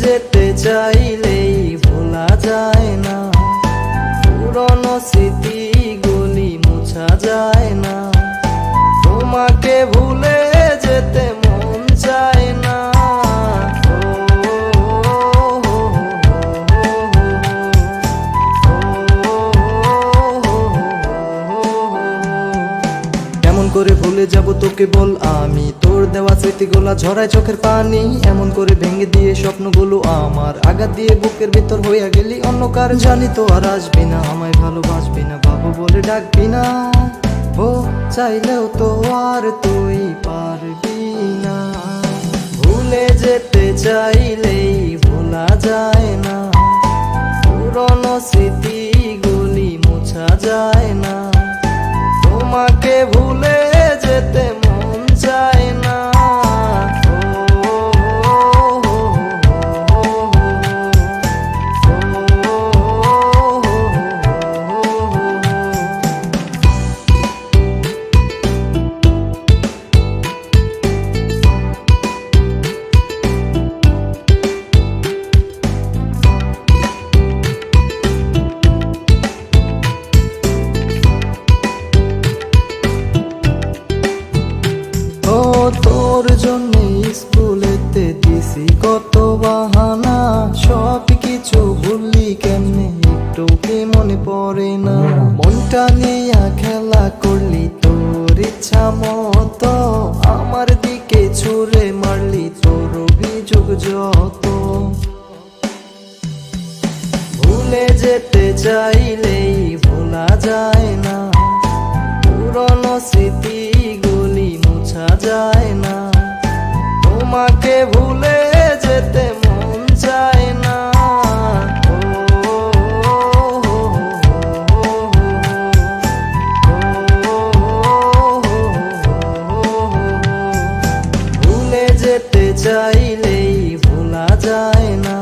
যেতে চাইলেই ভোলা যায় না, পুরনো স্মৃতিগুলি মোছা যায় না, তোমাকে ভুলে যেতে মন চায় না। এমন করে ভুলে যাব তোকে বল আমি, তোর দেওয়া স্মৃতিগুলা ঝরায় চোখের পানি। এমন করে ভেঙে দিয়ে স্বপ্নগুলো আমার, আঘাত দিয়ে বুকের ভিতর হইয়া গেলি অন্য কার। জানি তো আর আসবি না, আমায় ভালোবাসবি না, বাবু বলে ডাকবি না। ও চাইলেও তো আর তুই পারবি না। ভুলে যেতে চাইলেই ভোলা যায় না, পুরনো স্মৃতিগুলি মোছা যায় না, তোমাকে ভুলে যেতে মন চায় না। তোর জন্য স্কুলেতে দিছি কত বাহানা, সব কিছু ভুললি কেমনে একটু কি মনে পড়ে না। মনটা নিয়ে খেলা করলি তোর ইচ্ছা মতো, আমার দিকে ছুঁড়ে মারলি তোর অভিযোগ যত। ভুলে যেতে চাইলেই ভোলা যায় না, পুরনো স্মৃতিগুলি মোছা যায় না, তোমাকে ভুলে যেতে মন চায় না। ভুলে যেতে চাইলেই ভোলা যায় না,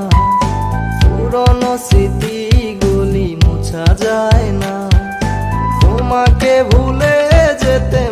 পুরনো স্মৃতিগুলি মোছা যায় না, তোমাকে ভুলে যেতে